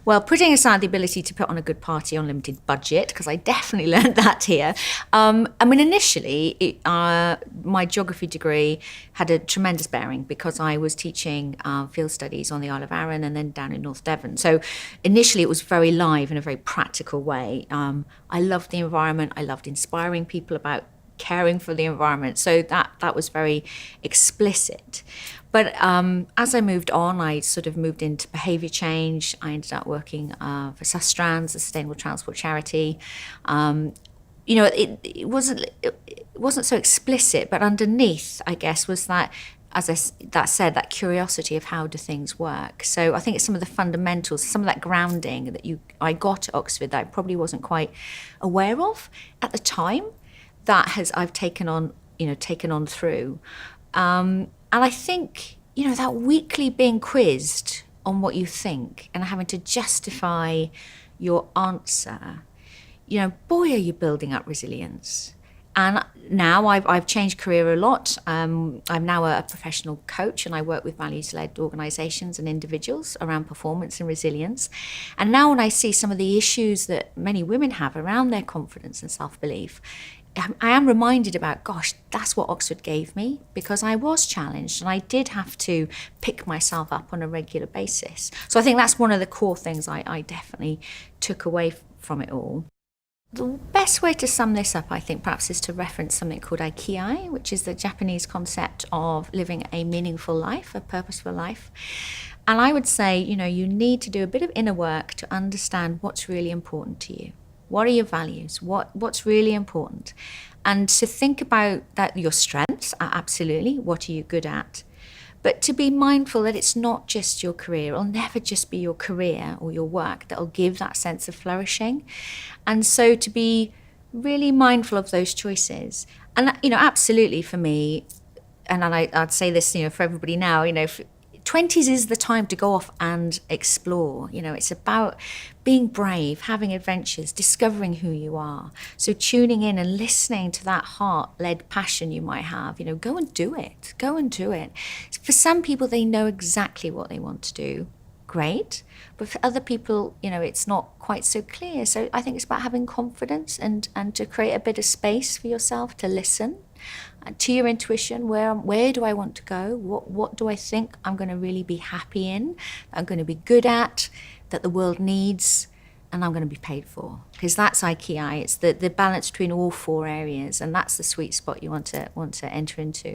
Well, putting aside the ability to put on a good party on limited budget, because I definitely learned that here. Initially, my geography degree had a tremendous bearing because I was teaching field studies on the Isle of Arran and then down in North Devon. So initially, it was very live in a very practical way. I loved the environment. I loved inspiring people about caring for the environment. So that was very explicit. But as I moved on, I sort of moved into behaviour change. I ended up working for Sustrans, a sustainable transport charity. It wasn't so explicit, but underneath, I guess, was that, that curiosity of how do things work. So I think it's some of the fundamentals, some of that grounding that I got at Oxford that I probably wasn't quite aware of at the time. I've taken on through. And I think, that weekly being quizzed on what you think and having to justify your answer, boy, are you building up resilience. And now I've changed career a lot. I'm now a professional coach, and I work with values-led organisations and individuals around performance and resilience. And now when I see some of the issues that many women have around their confidence and self-belief, I am reminded about, gosh, that's what Oxford gave me, because I was challenged and I did have to pick myself up on a regular basis. So I think that's one of the core things I definitely took away from it all. The best way to sum this up, I think, perhaps is to reference something called Ikigai, which is the Japanese concept of living a meaningful life, a purposeful life. And I would say, you need to do a bit of inner work to understand what's really important to you. What are your values? What's really important? And to think about that, your strengths are absolutely, what are you good at? But to be mindful that it's not just your career. It'll never just be your career or your work that'll give that sense of flourishing. And so to be really mindful of those choices. And, absolutely for me, and I'd say this, for everybody now, 20s is the time to go off and explore. It's about being brave, having adventures, discovering who you are. So tuning in and listening to that heart-led passion you might have, go and do it. Go and do it. For some people, they know exactly what they want to do. Great. But for other people, it's not quite so clear. So I think it's about having confidence and to create a bit of space for yourself to listen to your intuition. Where do I want to go? What do I think I'm going to really be happy in, I'm going to be good at, that the world needs, and I'm going to be paid for? Because that's Ikigai. It's the balance between all four areas, and that's the sweet spot you want to enter into.